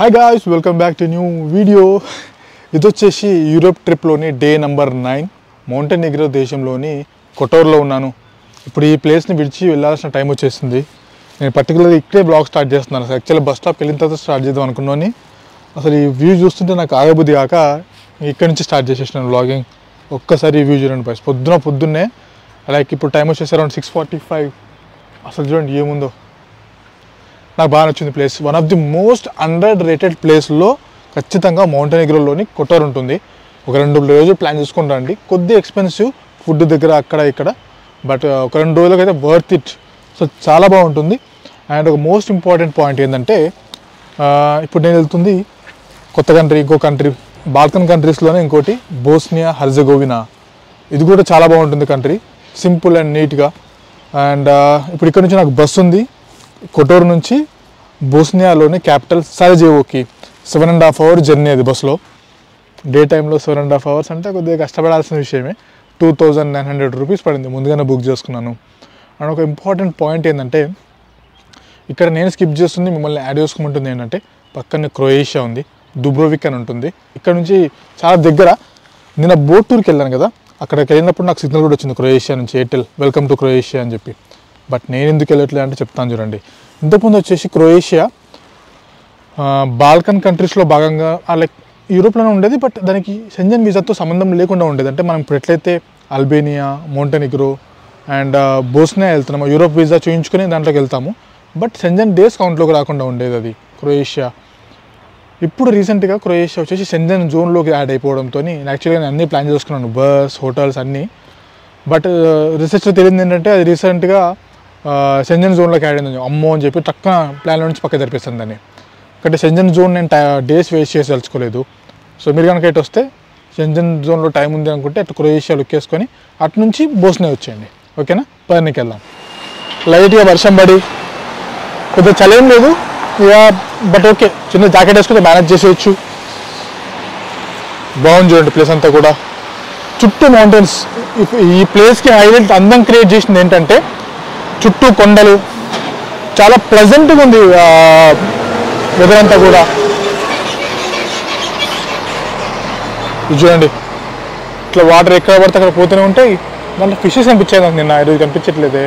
Hi guys, welcome back to new video. ఇది వచ్చేసి Europe ట్రిప్లోని day number 9. మౌంటెనిగ్రో దేశంలోని కొటోర్లో ఉన్నాను. ఇప్పుడు ఈ ప్లేస్ని విడిచి వెళ్ళాల్సిన టైం వచ్చేసింది. నేను పర్టికులర్గా ఇక్కడే బ్లాగ్ స్టార్ట్ చేస్తున్నాను. అసలు యాక్చువల్లీ బస్ స్టాప్ వెళ్ళిన తర్వాత స్టార్ట్ చేద్దాం అనుకున్నాను. అసలు ఈ వ్యూ చూస్తుంటే నాకు ఆగబుద్ధి కాక ఇక్కడి నుంచి స్టార్ట్ చేసేసినాను వ్లాగింగ్. ఒక్కసారి ఈ వ్యూ చూడండి బాయ్స్. పొద్దున్నే లైక్ ఇప్పుడు టైం వచ్చేసి అరౌండ్ 6:45. అసలు చూడండి ఏముందో. నాకు బాగా నచ్చింది place. One of the most under rated ప్లేస్లో ఖచ్చితంగా మౌంటెనిగ్రోలోని కొటోర్ ఉంటుంది. ఒక 2 రోజులు ప్లాన్ చేసుకుని రండి. కొద్దిగా ఎక్స్పెన్సివ్ ఫుడ్ దగ్గర అక్కడ ఇక్కడ, బట్ ఒక 2 రోజులకి అయితే వర్త్ ఇట్. సో చాలా బాగుంటుంది. అండ్ ఒక మోస్ట్ ఇంపార్టెంట్ పాయింట్ ఏంటంటే ఇప్పుడు నేను వెళ్తుంది కొత్త కంట్రీ, ఇంకో కంట్రీ, బాల్కన్ కంట్రీస్లోనే ఇంకోటి బోస్నియా హెర్జగోవినా. ఇది కూడా చాలా బాగుంటుంది కంట్రీ, సింపుల్ అండ్ నీట్గా. అండ్ ఇప్పుడు ఇక్కడ నుంచి నాకు బస్సు ఉంది కొటోర్ నుంచి బోస్నియాలోని క్యాపిటల్ సరజేవోకి. 7.5 hours జర్నీ అది బస్సులో. డే టైంలో 7.5 hours అంటే కొద్దిగా కష్టపడాల్సిన విషయమే. 2,900 rupees పడింది. ముందుగానే బుక్ చేసుకున్నాను. అండ్ ఒక ఇంపార్టెంట్ పాయింట్ ఏంటంటే ఇక్కడ నేను స్కిప్ చేస్తుంది, మిమ్మల్ని యాడ్ చేసుకోమంటుంది ఏంటంటే పక్కనే క్రొయేషియా ఉంది, దుబ్రోవిక్ అని ఉంటుంది. ఇక్కడ నుంచి చాలా దగ్గర. నేను బోట్ టూర్కి వెళ్ళాను కదా, అక్కడికి వెళ్ళినప్పుడు నాకు సిగ్నల్ కూడా వచ్చింది క్రొయేషియా నుంచి, ఎయిర్టెల్ వెల్కమ్ టు క్రొయేషియా అని చెప్పి. బట్ నేను ఎందుకు వెళ్ళట్లేదు అంటే చెప్తాను చూడండి. ఇంతకుముందు వచ్చేసి క్రొయేషియా బాల్కన్ కంట్రీస్లో భాగంగా లైక్ యూరోప్లోనే ఉండేది, బట్ దానికి షెంజన్ వీసాతో సంబంధం లేకుండా ఉండేది. అంటే మనం ఇప్పుడు ఎట్లయితే అల్బేనియా, మౌంటెనిగ్రో అండ్ బోస్నియా వెళ్తున్నాము, యూరోప్ వీసా చూయించుకొని దాంట్లోకి వెళ్తాము. బట్ షెంజన్ డేస్ కౌంట్లోకి రాకుండా ఉండేది అది క్రొయేషియా. ఇప్పుడు రీసెంట్గా క్రొయేషియా వచ్చేసి షెంజన్ జోన్లోకి యాడ్ అయిపోవడంతో యాక్చువల్గా నేను అన్నీ ప్లాన్ చేసుకున్నాను, బస్, హోటల్స్ అన్నీ. బట్ రీసెర్చ్లో తెలియదు ఏంటంటే అది రీసెంట్గా షెంజన్ జోన్లోకి యాడ్ అయింది. అమ్మో అని చెప్పి టక్కున ప్లాన్లో నుంచి పక్క తెరిపిస్తుంది దాన్ని. కాబట్టి షెంజన్ జోన్ నేను డేస్ వేస్ట్ చేసి తెలుసుకోలేదు. సో మీరు కనుక ఇటు వస్తే షెంజన్ జోన్లో టైం ఉంది అనుకుంటే అటు క్రొయేషియా లుక్ వేసుకొని అటు నుంచి బోస్నియా వచ్చేయండి. ఓకేనా? పర్నికి వెళ్దాం. లైట్గా వర్షం పడి కొద్దిగా చలేం లేదు ఇక, బట్ ఓకే, చిన్న జాకెట్ వేసుకుంటే మేనేజ్ చేసేయచ్చు. బాగుంది చూడండి ప్లేస్ అంతా కూడా, చుట్టూ మౌంటైన్స్. ఈ ప్లేస్కి హైలైట్ అందం క్రియేట్ చేసింది ఏంటంటే చుట్టూ కొండలు, చాలా ప్లెజెంట్గా ఉంది వెదర్ అంతా కూడా. చూడండి ఇట్లా వాటర్ ఎక్కడ పడితే అక్కడ పోతూనే ఉంటాయి. దాంట్లో ఫిషెస్ కనిపించాయి నాకు నిన్న, ఈరోజు కనిపించట్లేదే.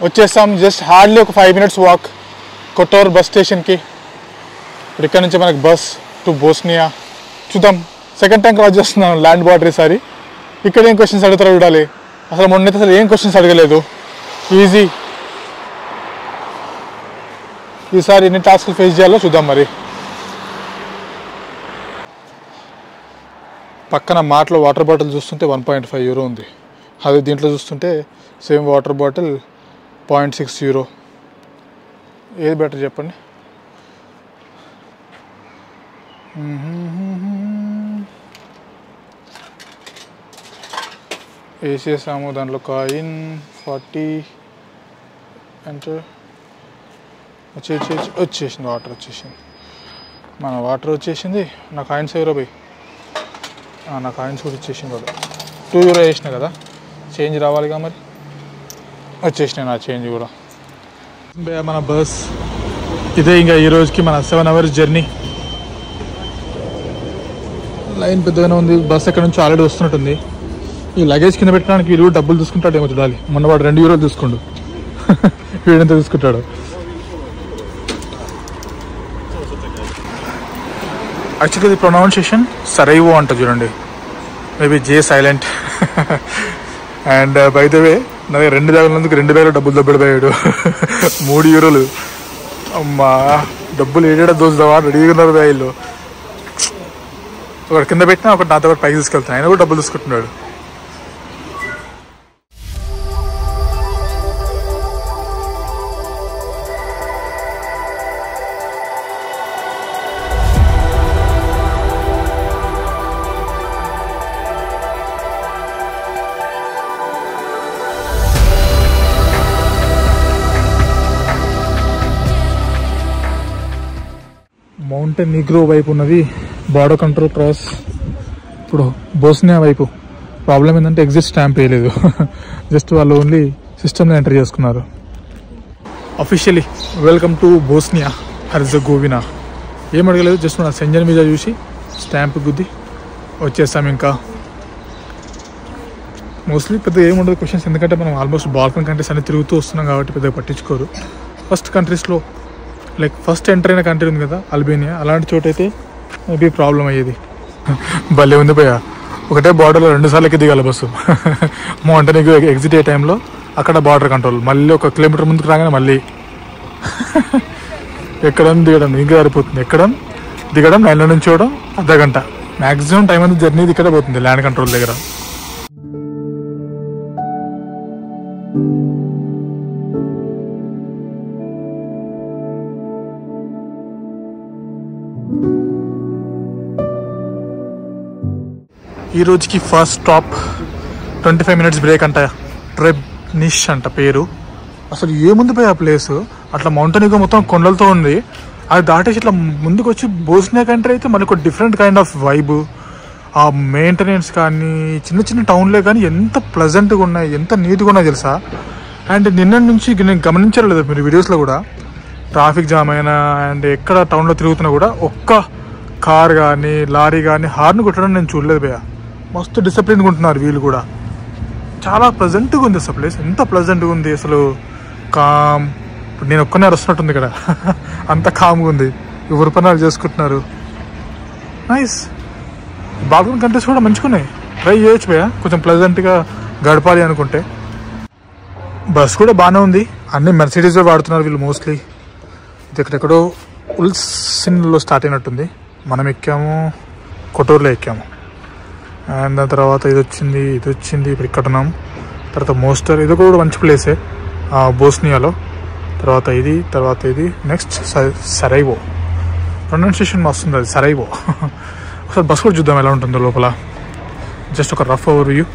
వచ్చేస్తాం. జస్ట్ హార్డ్లీ ఒక 5 minutes వాక్ కొటోర్ బస్ స్టేషన్కి. ఇప్పుడు ఇక్కడ నుంచి మనకి బస్ టు బోస్నియా. చూద్దాం, సెకండ్ టైం క్రాస్ చేస్తున్నాను ల్యాండ్ బార్డర్. ఈసారి ఇక్కడ ఏం క్వశ్చన్స్ అడుగుతారో చూడాలి. అసలు మొన్నైతే అసలు ఏం క్వశ్చన్స్ అడగలేదు, ఈజీ. ఈసారి ఎన్ని టాస్క్లు ఫేస్ చేయాలో చూద్దాం. మరి పక్కన మాటలో వాటర్ బాటిల్ చూస్తుంటే 1.5 euro ఉంది. అదే దీంట్లో చూస్తుంటే సేమ్ వాటర్ బాటిల్ 0.6 euro. ఏది బెటర్ చెప్పండి? వేసేసాము దాంట్లో కాయిన్ 40 అంటే వచ్చేసింది. వాటర్ వచ్చేసింది, మన వాటర్ వచ్చేసింది. నా కాయిన్స్ ఎవరో పోయి, నా కాయిన్స్ కూడా ఇచ్చేసింది వాడు. 2 euro వేసిన కదా, చేంజ్ రావాలిగా మరి. వచ్చేసినాయి నా చేంజ్ కూడా. మన బస్ ఇదే. ఇంకా ఈ రోజుకి మన 7 hours జర్నీ. లైన్ పెద్దగానే ఉంది. బస్ ఎక్కడ నుంచి ఆల్రెడీ వస్తున్నట్టుంది. ఈ లగేజ్ కింద పెట్టడానికి వీళ్ళు డబ్బులు తీసుకుంటాడేమో చూడాలి. మొన్న వాడు 2 euro తీసుకుండు, వీడెంత తీసుకుంటాడు. యాక్చువల్లీ ఇది ప్రొనౌన్సియేషన్ సరైవో అంట చూడండి, maybe J silent. And by the way నా దగ్గర 2 బ్యాగులు ఉన్నందుకు 2 బ్యాగులు డబ్బులు దబ్బడిపోయాడు. 3 euros. అమ్మా, డబ్బులు ఏడా దోచుదావా రెడీగా ఉన్నారు బ్యాగులు. ఒకటి కింద పెట్టినా ఒకటి నాతో ఒకటి పైకి తీసుకెళ్తాను, ఆయన కూడా డబ్బులు తీసుకుంటున్నాడు. మౌంటెనిగ్రో వైపు ఉన్నది బార్డర్ కంట్రోల్ క్రాస్. ఇప్పుడు బోస్నియా వైపు ప్రాబ్లం ఏంటంటే ఎగ్జిట్ స్టాంప్ వేయలేదు. జస్ట్ వాళ్ళు ఓన్లీ సిస్టమ్లో ఎంటర్ చేసుకున్నారు. Officially welcome to Bosnia హెర్జగోవినా. ఏం అడగలేదు, జస్ట్ మన సెంజన్ వీజా చూసి స్టాంప్ గుద్ది వచ్చేసాం. ఇంకా మోస్ట్లీ పెద్ద ఏముండదు క్వశ్చన్స్, ఎందుకంటే మనం ఆల్మోస్ట్ బాల్కన్ కంట్రీస్ అన్ని తిరుగుతూ వస్తున్నాం కాబట్టి పెద్దగా పట్టించుకోరు. ఫస్ట్ కంట్రీస్లో లైక్ ఫస్ట్ ఎంటర్ అయిన కంట్రీ ఉంది కదా అల్బేనియా, అలాంటి చోటైతే మేబీ ప్రాబ్లం అయ్యేది. భలే ఉంది భయ్యా, ఒకటే బార్డర్లో 2 సార్లు ఎక్కి దిగాలి బస్సు. మౌంటెనిగ్రో ఎగ్జిట్ అయ్యే టైంలో అక్కడ బార్డర్ కంట్రోల్, మళ్ళీ 1 కిలోమీటర్ ముందుకు రాగానే మళ్ళీ ఎక్కడం దిగడం ఇంకా సరిపోతుంది. ఎక్కడం దిగడం, లైన్లో నుంచి చూడడం అర్ధగంట మ్యాక్సిమం టైం అనేది జర్నీ ఇక్కడే పోతుంది ల్యాండ్ కంట్రోల్ దగ్గర. ఈ రోజుకి ఫస్ట్ స్టాప్ 25 మినిట్స్ బ్రేక్ అంట. ట్రెబ్నిష్ అంట పేరు. అసలు ఏముంది పోయి ఆ ప్లేస్, అట్లా మౌంటెనిగో మొత్తం కొండలతో ఉంది. అది దాటేసి ఇట్లా ముందుకు వచ్చి బోస్నియా కంట్రీ అయితే మనకు ఒక డిఫరెంట్ కైండ్ ఆఫ్ వైబ్. ఆ మెయింటెనెన్స్ కానీ చిన్న చిన్న టౌన్లే కానీ ఎంత ప్లెజెంట్గా ఉన్నాయి, ఎంత నీట్గా ఉన్నాయి తెలుసా. అండ్ నిన్న నుంచి నేను గమనించలేదు మీరు వీడియోస్లో కూడా, ట్రాఫిక్ జామ్ అయినా అండ్ ఎక్కడ టౌన్లో తిరుగుతున్నా కూడా ఒక్క కార్ కానీ లారీ కానీ హార్న్ కొట్టడం నేను చూడలేదు భయ్యా. మస్తు డిసిప్లిన్గా ఉంటున్నారు వీళ్ళు కూడా. చాలా ప్లెజెంట్గా ఉంది అసలు ప్లేస్, ఎంత ప్లెజెంట్గా ఉంది అసలు. కామ్, ఇప్పుడు నేను ఒక్కనే వస్తున్నట్టుంది ఇక్కడ. అంత కామ్గా ఉంది, ఎవరి పనులు చేసుకుంటున్నారు. నైస్. బాల్కన్ కంట్రీస్ కూడా మంచిగున్నాయి, ట్రై చేయొచ్చు భయ్యా కొంచెం ప్లెజెంట్గా గడపాలి అనుకుంటే. బస్ కూడా బాగానే ఉంది, అన్ని మెర్సిడీస్ వాడుతున్నారు వీళ్ళు మోస్ట్లీ. ఇది ఎక్కడెక్కడో ఉల్సిన్లో స్టార్ట్ అయినట్టుంది. మనం ఎక్కాము, కొటూరులో ఎక్కాము. అండ్ దాని తర్వాత ఇది వచ్చింది, ఇప్పుడు ఇక్కడ ఉన్నాం. తర్వాత మోస్టర్, ఇది కూడా మంచి ప్లేసే బోస్నియాలో. తర్వాత ఇది నెక్స్ట్ సరైవో. ప్రొనౌన్సియేషన్ వస్తుంది అది సరైవో. ఒకసారి బస్ కూడా చూద్దాం ఎలా ఉంటుందో లోపల. జస్ట్ ఒక రఫ్ ఓవర్ వ్యూ.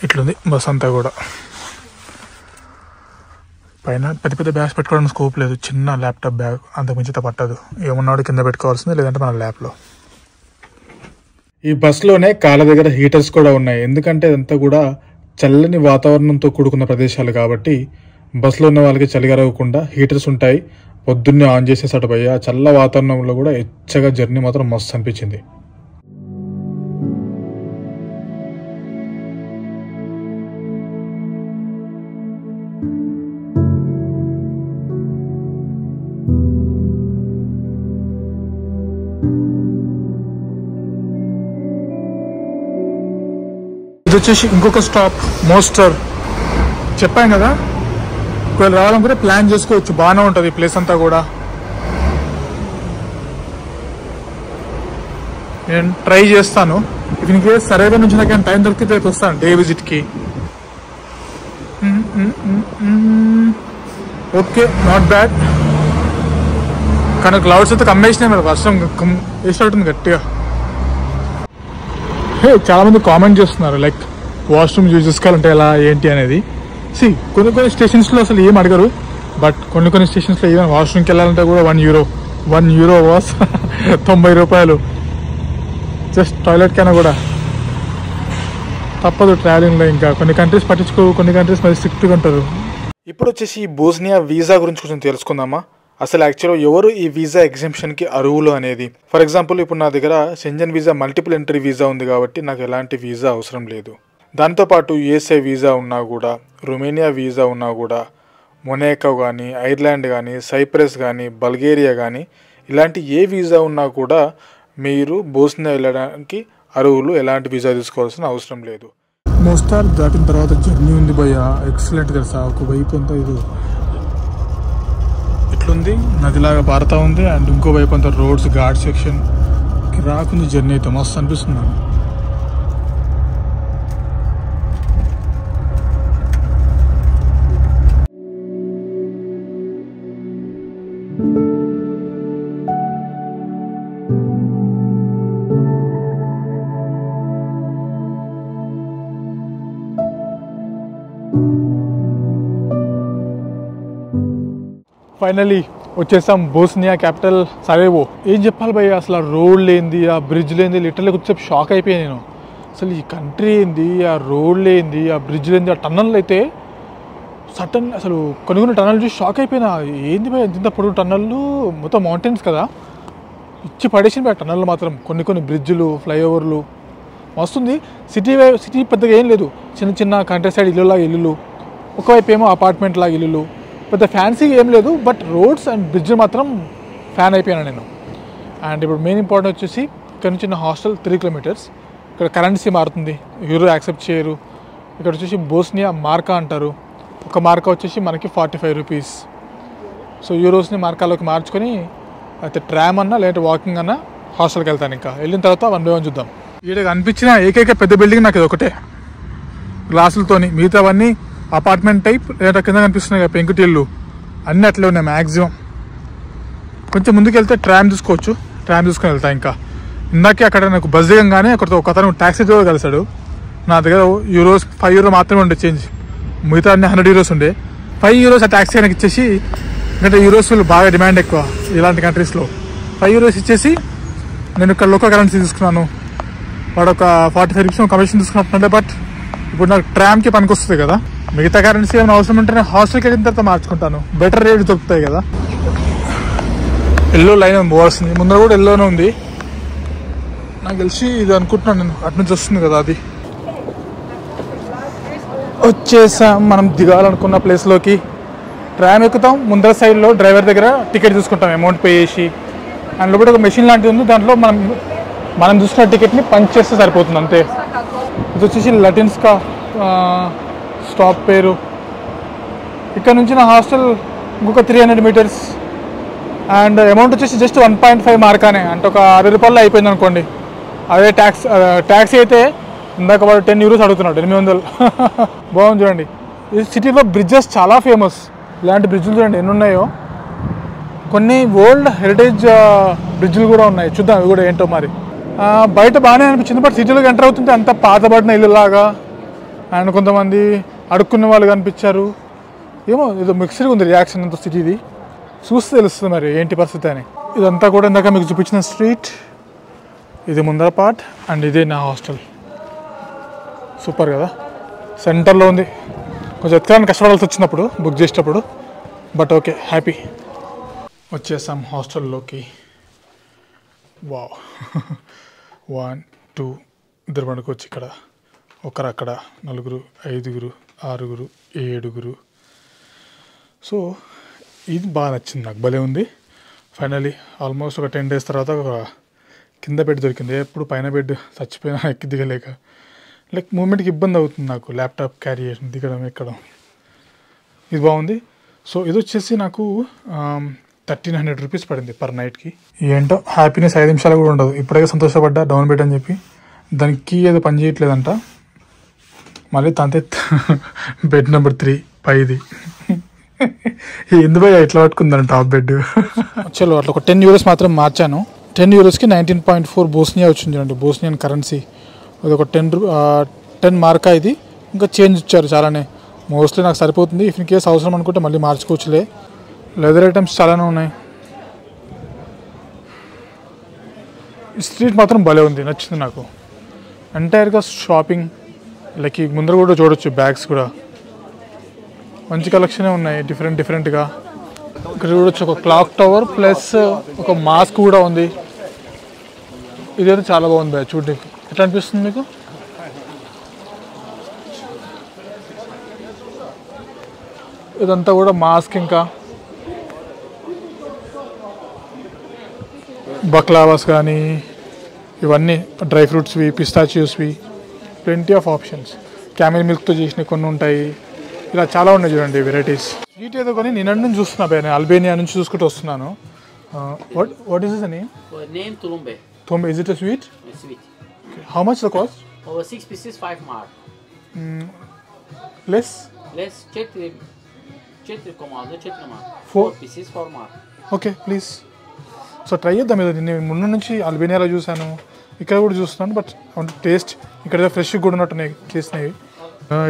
ఇట్లుంది బస్ అంతా కూడా. పైన పెద్ద బ్యాగ్స్ పెట్టుకోవడానికి స్కోప్ లేదు, చిన్న ల్యాప్టాప్ బ్యాగ్ అంతకు మించితే పట్టదు. ఏమున్నాడు కింద పెట్టుకోవాల్సింది, లేదంటే మన ల్యాప్లో. ఈ బస్లోనే కాళ్ళ దగ్గర హీటర్స్ కూడా ఉన్నాయి, ఎందుకంటే ఇదంతా కూడా చల్లని వాతావరణంతో కూడుకున్న ప్రదేశాలు కాబట్టి బస్సులో ఉన్న వాళ్ళకి చలిగరగకుండా హీటర్స్ ఉంటాయి. పొద్దున్నే ఆన్ చేసేసాడు భయ్య. చల్ల వాతావరణంలో కూడా ఎచ్చగా జర్నీ మాత్రం మస్తు అనిపించింది. ఇది వచ్చేసి ఇంకొక స్టాప్ మోస్టర్. చెప్పాను కదా, ఒకవేళ రావాలనుకుంటే ప్లాన్ చేసుకోవచ్చు, బాగానే ఉంటుంది ఈ ప్లేస్ అంతా కూడా. నేను ట్రై చేస్తాను, ఇన్ కేస్ సరైన నుంచి నాకు టైం దొరికితే వస్తాను డే విజిట్కి. Okay, not bad. కానీ క్లౌడ్స్ అయితే కమ్మేసినాయి మరి, వర్షం వేసినట్టుంది గట్టిగా. చాలా మంది కామెంట్ చేస్తున్నారు లైక్ వాష్రూమ్ యూజ్ చేసుకోవాలంటే ఎలా ఏంటి అనేది. కొన్ని స్టేషన్స్లో అసలు ఏం అడగరు, బట్ కొన్ని స్టేషన్స్లో ఈవెన్ వాష్రూమ్కి వెళ్ళాలంటే కూడా 1 యూరో వాస్ 90 రూపాయలు జస్ట్ టాయిలెట్ కైనా కూడా. తప్పదు ట్రావెలింగ్లో. ఇంకా కొన్ని కంట్రీస్ పట్టించుకో, కొన్ని కంట్రీస్ మరి స్ట్రిక్ట్గా ఉంటారు. ఇప్పుడు వచ్చేసి ఈ బోస్నియా వీసా గురించి కొంచెం తెలుసుకుందామా. అసలు యాక్చువల్గా ఎవరు ఈ వీసా ఎగ్జామ్షన్కి అర్హులు అనేది. ఫర్ ఎగ్జాంపుల్ ఇప్పుడు నా దగ్గర Schengen visa multiple entry visa ఉంది కాబట్టి నాకు ఎలాంటి వీసా అవసరం లేదు. దాంతోపాటు యూఎస్ఏ వీసా ఉన్నా కూడా, రొమేనియా వీసా ఉన్నా కూడా, మొనాకో కానీ, ఐర్లాండ్ కానీ, సైప్రస్ కానీ, బల్గేరియా కానీ ఇలాంటి ఏ వీసా ఉన్నా కూడా మీరు బోస్నియా వెళ్ళడానికి అర్హులు. ఎలాంటి వీసా తీసుకోవాల్సిన అవసరం లేదు. మోస్టార్ దాటిన తర్వాత జర్నీ ఉంది భయ్య, ఎక్సలెంట్ తెలుసా. ఒకవైపు అంతా ఇది ఇట్లుంది, నదిలాగా పారుతూ ఉంది, అండ్ ఇంకో వైపు అంతా రోడ్స్, ఘాట్ సెక్షన్ రాకుంది. జర్నీ అయితే మస్తు అనిపిస్తుంది నాకు. ఫైనలీ వచ్చేసాం బోస్నియా క్యాపిటల్ సరేవో. ఏం చెప్పాలి భయ్య, అసలు ఆ రోడ్ లేంది, ఆ బ్రిడ్జ్ లేంది, లిటరల్లీ కొంచెం షాక్ అయిపోయాను నేను. అసలు ఈ కంట్రీ ఏంది, ఆ రోడ్ లేంది, ఆ బ్రిడ్జ్ లేంది, ఆ టన్నల్ అయితే సడన్ అసలు కొన్ని టన్నల్ చూసి షాక్ అయిపోయినా. ఏంది భయ్య ఇంత పొడుగు టన్నల్లు, మొత్తం మౌంటైన్స్ కదా, ఇచ్చి పడేసింది భయ్య టన్నల్ మాత్రం. కొన్ని బ్రిడ్జ్లు, ఫ్లైఓవర్లు వస్తుంది. సిటీ పెద్దగా ఏం లేదు, చిన్న కంట్రీ సైడ్ ఇల్లులాగా ఇల్లులు, ఒకవైపు ఏమో అపార్ట్మెంట్ లాగా ఇల్లులు, పెద్ద ఫ్యాన్సీగా ఏం లేదు. బట్ రోడ్స్ అండ్ బ్రిడ్జ్ మాత్రం ఫ్యాన్ అయిపోయాను నేను. అండ్ ఇప్పుడు మెయిన్ ఇంపార్టెంట్ వచ్చేసి ఇక్కడ నుంచి నా హాస్టల్ 3 kilometers. ఇక్కడ కరెన్సీ మారుతుంది, యూరో యాక్సెప్ట్ చేయరు. ఇక్కడ వచ్చేసి బోస్నియా మార్కా అంటారు. ఒక మార్కా వచ్చేసి మనకి 45 rupees. సో యూరోస్ని మార్కాలోకి మార్చుకొని అయితే ట్రామ్ అన్నా లేదంటే వాకింగ్ అన్నా హాస్టల్కి వెళ్తాను. ఇంకా వెళ్ళిన తర్వాత 1 by 1 చూద్దాం. ఇక్కడ అనిపించిన ఏకైక పెద్ద బిల్డింగ్ నాకు ఇది ఒకటే, గ్లాసులతోని. మిగతావన్నీ అపార్ట్మెంట్ టైప్ లేదా కింద కనిపిస్తున్నాయి కదా పెంకుటిల్లు, అన్నీ అట్లే ఉన్నాయి మ్యాక్సిమం. కొంచెం ముందుకు వెళ్తే ట్రామ్ చూసుకోవచ్చు, ట్రామ్ చూసుకొని వెళ్తా. ఇంకా ఇందాకే అక్కడ నాకు బస్ దిగంగానే ఒక అతను ట్యాక్సీ డ్రైవర్ కలిసాడు. నా దగ్గర యూరోస్ 5 euro మాత్రమే ఉండే చేంజ్, మిగతా అన్ని 100 euros ఉండే. 5 euros ఆ ట్యాక్సీ ఆయనకి ఇచ్చేసి, ఎందుకంటే యూరోస్ బాగా డిమాండ్ ఎక్కువ ఇలాంటి కంట్రీస్లో, 5 euros ఇచ్చేసి నేను ఇక్కడ లోకల్ కరెన్సీ తీసుకున్నాను. వాడు ఒక 45 rupees కమిషన్ తీసుకున్నట్టుండే. బట్ ఇప్పుడు నాకు ట్రామ్కి పనికి వస్తుంది కదా, మిగతా కరెన్సీ ఏమైనా అవసరం ఉంటే నేను హాస్టల్కి వెళ్ళిన తర్వాత మార్చుకుంటాను, బెటర్ రేట్ దొరుకుతాయి కదా. ఎల్లో లైన్ పోవాల్సింది, ముందర కూడా ఎల్లోనే ఉంది నాకు తెలిసి. ఇది అనుకుంటున్నాను నేను, అటు నుంచి వస్తుంది కదా అది. వచ్చేసాం మనం దిగాలనుకున్న ప్లేస్లోకి. ట్రామ్ ఎక్కుతాం, ముందర సైడ్లో డ్రైవర్ దగ్గర టికెట్ తీసుకుంటాం, అమౌంట్ పే చేసి. అండ్ లోపల ఒక మెషిన్ లాంటిది ఉంది, దాంట్లో మనం చూసుకున్న టికెట్ని పంచ్ చేస్తే సరిపోతుంది అంతే. ఇది వచ్చేసి లటిన్స్కా స్టాప్ పేరు. ఇక్కడ నుంచి నా హాస్టల్ ఇంకొక 300 meters. అండ్ అమౌంట్ వచ్చేసి జస్ట్ 1.5 మార్కానే, అంటే ఒక 60 రూపాయలు అయిపోయింది అనుకోండి. అదే ట్యాక్సీ అయితే ఇందాక వాడు 10 euros అడుగుతున్నాడు, 800. బాగుంది చూడండి. ఈ సిటీలో బ్రిడ్జెస్ చాలా ఫేమస్. ఇలాంటి బ్రిడ్జ్లు చూడండి ఎన్ని ఉన్నాయో. కొన్ని వరల్డ్ హెరిటేజ్ బ్రిడ్జ్లు కూడా ఉన్నాయి, చూద్దాం అవి కూడా ఏంటో మరి. బయట బాగానే అనిపించింది, బట్ సిటీలోకి ఎంటర్ అవుతుంటే అంత పాతబడిన ఇల్లులాగా అండ్ కొంతమంది అడుక్కునే వాళ్ళు కనిపించారు. ఏమో ఏదో మిక్స్డ్గా ఉంది రియాక్షన్ అంతా సిటీది, చూస్తే తెలుస్తుంది మరి ఏంటి పరిస్థితి అని. ఇదంతా కూడా ఇందాక మీకు చూపించిన స్ట్రీట్, ఇది ముందర పార్ట్, అండ్ ఇదే నా హాస్టల్. సూపర్ కదా, సెంటర్లో ఉంది. కొంచెం ఎత్తుకాలని కష్టపడాల్సి వచ్చినప్పుడు బుక్ చేసేటప్పుడు, బట్ ఓకే హ్యాపీ. వచ్చేసాం హాస్టల్లోకి. వావ్, 1 2 ఇద్దరు పడుకోవచ్చు ఇక్కడ, ఒకరు అక్కడ, 4 5 6 7. సో ఇది బాగా నచ్చింది నాకు, భలే ఉంది. ఫైనలీ ఆల్మోస్ట్ ఒక 10 days తర్వాత ఒక కింద బెడ్ దొరికింది. ఎప్పుడు పైన బెడ్ చచ్చిపోయినా ఎక్కి దిగలేక, లైక్ మూమెంట్కి ఇబ్బంది అవుతుంది నాకు, ల్యాప్టాప్ క్యారీ చేసి దిగడం ఎక్కడం. ఇది బాగుంది. సో ఇది వచ్చేసి నాకు 1300 rupees పడింది పర్ నైట్కి. ఏంటో హ్యాపీనెస్ 5 నిమిషాలు కూడా ఉండదు. ఇప్పుడే సంతోషపడ్డా డౌన్ బెడ్ అని చెప్పి. దానికి ఏదో పని చేయట్లేదంట. మళ్ళీ తంతే బెడ్ నెంబర్ 3 పైది. ఎందుకు ఎట్లా పట్టుకుందని టాప్ బెడ్. చలో అట్లా ఒక 10 euros మాత్రం మార్చాను. 10 eurosకి 19.4 బోస్నియా వచ్చింది చూడండి, బోస్నియన్ కరెన్సీ. అది ఒక 10 మార్కా ఇది. ఇంకా చేంజ్ ఇచ్చారు చాలానే, మోస్ట్లీ నాకు సరిపోతుంది. ఇఫ్ ఇన్ కేస్ అవసరం అనుకుంటే మళ్ళీ మార్చుకోవచ్చులే. లెదర్ ఐటమ్స్ చాలానే ఉన్నాయి. ఈ స్ట్రీట్ మాత్రం భలే ఉంది, నచ్చింది నాకు. ఎంటైర్గా షాపింగ్, లైక్ ఈ ముందర కూడా చూడొచ్చు, బ్యాగ్స్ కూడా మంచి కలెక్షనే ఉన్నాయి డిఫరెంట్గా. ఇక్కడ చూడొచ్చు ఒక క్లాక్ టవర్ ప్లస్ ఒక మాస్క్ కూడా ఉంది. ఇదైతే చాలా బాగుంది చూడడానికి. ఎట్లా అనిపిస్తుంది మీకు? ఇదంతా కూడా మాస్క్, ఇంకా బక్లావాస్ కానీ ఇవన్నీ డ్రై ఫ్రూట్స్వి, పిస్తాచియోస్వి, ప్లెంటీ ఆఫ్ ఆప్షన్స్. క్యామెల్ మిల్క్తో చేసినవి కొన్ని ఉంటాయి, ఇలా చాలా ఉన్నాయి చూడండి వెరైటీస్. స్వీట్ ఏదో కానీ నేను నుంచి చూస్తున్నా, నేను అల్బేనియా నుంచి చూసుకుంటూ వస్తున్నాను. What is this name? Tulumbe. Tulumbe, is it a sweet? It's sweet. Okay. How much the cost? Over 6 pieces, 5 mark. Less? Less 4 comando, 4 mark. 4 pieces, 4 mark. Okay please. So try చేద్దాం. ఇది నేను ముందు నుంచి అల్బేనియాలో చూసాను, ఇక్కడ కూడా చూస్తున్నాను, బట్ టేస్ట్ ఇక్కడ ఫ్రెష్ కూడా ఉన్నట్టున్నాయి చేసినవి.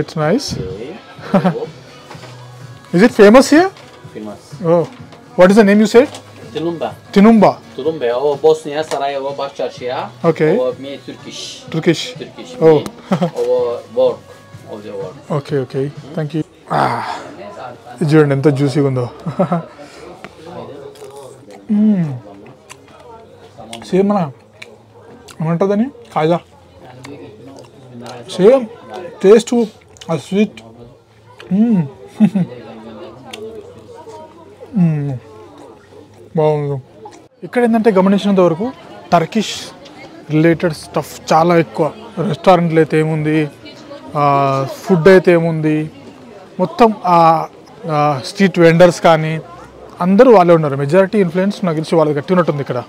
It's nice. Is it famous here? Famous. Oh, what is the name you said? Tulumba. తినుంబా. Tulumba. O Bosnia, Sarajevo, baş çarşıya. Okay. O me Turkish. Turkish. Turkish. Oh. O work. O the work. Okay okay thank you. ఇది చూడండి ఎంత జ్యూసీగా ఉందో. Same మన ఏమంటుందని కాజా same taste ఆ sweet. బాగుంది. ఇక్కడ ఏంటంటే గమనించినంత వరకు టర్కిష్ రిలేటెడ్ స్టఫ్ చాలా ఎక్కువ. రెస్టారెంట్లు అయితే ఏముంది, ఫుడ్ అయితే ఏముంది, మొత్తం స్ట్రీట్ వెండర్స్ కానీ అందరూ వాళ్ళే ఉన్నారు. మెజారిటీ ఇన్ఫ్లుయెన్స్ నాకు తెలిసి వాళ్ళది గట్టి ఉన్నట్టుంది ఇక్కడ.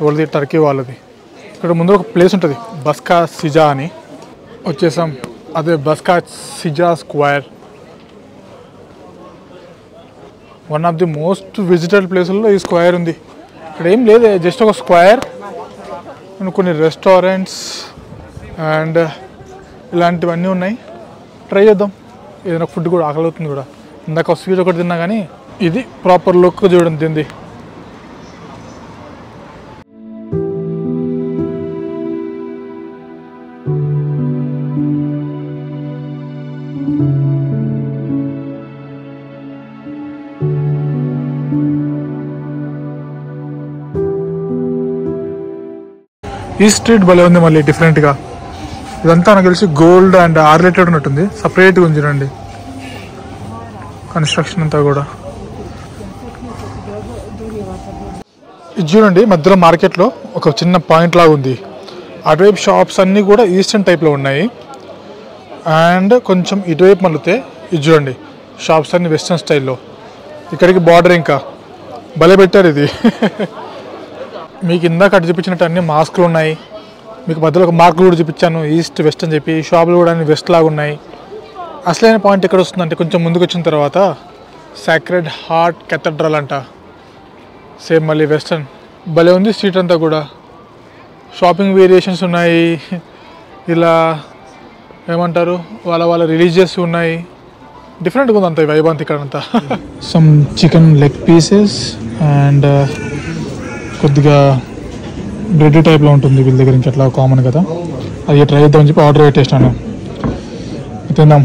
వాళ్ళది టర్కీ వాళ్ళది. ఇక్కడ ముందు ఒక ప్లేస్ ఉంటుంది బస్కా సిజా అని, వచ్చేసాం. అదే Bascarsija square, one of the most visited ప్లేసుల్లో ఈ స్క్వేర్ ఉంది. ఇక్కడ ఏం లేదు, జస్ట్ ఒక స్క్వేర్ అండ్ కొన్ని రెస్టారెంట్స్ అండ్ ఇలాంటివన్నీ ఉన్నాయి. ట్రై చేద్దాం, ఏదైనా ఫుడ్ కూడా ఆకలి అవుతుంది కూడా. ఇందాక స్వీట్ ఒకటి తిన్నా కానీ ఇది ప్రాపర్ లుక్ చూడండి తింది. ఈ స్ట్రీట్ భలే ఉంది మళ్ళీ డిఫరెంట్గా. ఇదంతా నాకు తెలిసి గోల్డ్ అండ్ రిలేటెడ్ ఉన్నట్టుంది. సపరేట్గా ఉంది చూడండి కన్స్ట్రక్షన్ అంతా కూడా. ఇది చూడండి మధ్యలో మార్కెట్లో ఒక చిన్న పాయింట్ లాగా ఉంది. అటువైపు షాప్స్ అన్నీ కూడా ఈస్టర్న్ టైప్లో ఉన్నాయి. అండ్ కొంచెం ఇటువైపు మళ్ళితే ఇది చూడండి షాప్స్ అన్నీ వెస్టర్న్ స్టైల్లో. ఇక్కడికి బార్డర్ ఇంకా భలే పెట్టారు ఇది. మీకు ఇందాక అటు చూపించినట్టు అన్ని మాస్కులు ఉన్నాయి. మీకు మధ్యలో ఒక మార్కులు కూడా చూపించాను ఈస్ట్ వెస్ట్ అని చెప్పి. షాపులు కూడా అన్ని వెస్ట్ లాగా ఉన్నాయి. అసలైన పాయింట్ ఎక్కడ వస్తుందంటే కొంచెం ముందుకు వచ్చిన తర్వాత సాక్రెడ్ హార్ట్ కెథడ్రల్ అంట. సేమ్ మళ్ళీ వెస్టర్న్ భలే ఉంది స్ట్రీట్ అంతా కూడా. షాపింగ్ వేరియేషన్స్ ఉన్నాయి, ఇలా ఏమంటారు వాళ్ళ వాళ్ళ రిలీజియస్ ఉన్నాయి. డిఫరెంట్గా ఉంది అంత వైబ్ అంతా ఇక్కడంతా. Some chicken leg pieces and కొద్దిగా బ్రెడ్ టైప్లో ఉంటుంది వీళ్ళ దగ్గర, ఇంకెట్లా కామన్ కదా. అది ట్రై చేద్దామని చెప్పి ఆర్డర్ పెట్టేసినాను. తిందాం.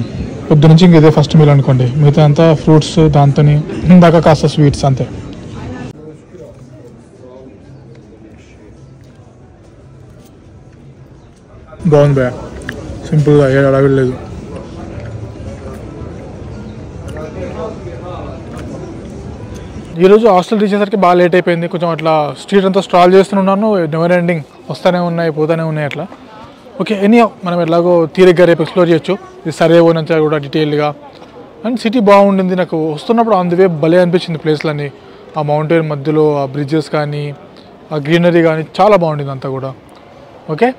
పొద్దు నుంచి ఇంక ఇదే ఫస్ట్ మీల్ అనుకోండి, మిగతా అంతా ఫ్రూట్స్ దాంతో ఇందాక కాస్త స్వీట్స్ అంతే. బాగుంది భయ, సింపుల్గా ఏ అడవి లేదు. ఈరోజు హాస్టల్ రీచ్ అయ్యేసరికి బాగా లేట్ అయిపోయింది. కొంచెం అట్లా స్ట్రీట్ అంతా స్ట్రాల్ చేస్తున్నాను, నెవర్ ఎండింగ్ వస్తూనే ఉన్నాయి పోతూనే ఉన్నాయి అట్లా. ఓకే ఎనీ మనం ఎట్లాగో తీరిగ్గా రేపు ఎక్స్ప్లోర్ చేయొచ్చు. ఇది సరేవో నుంచి కూడా డీటెయిల్గా. అండ్ సిటీ బాగుండింది. నాకు వస్తున్నప్పుడు ఆన్ ది వే భలే అనిపించింది ప్లేస్లన్నీ. ఆ మౌంటైన్ మధ్యలో ఆ బ్రిడ్జెస్ కానీ ఆ గ్రీనరీ కానీ చాలా బాగుండింది అంతా కూడా. Okay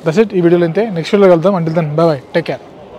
that's it. ఈ వీడియోలో అయితే నెక్స్ట్ వీడియోలో వెళ్దాం. Until then bye bye, take care.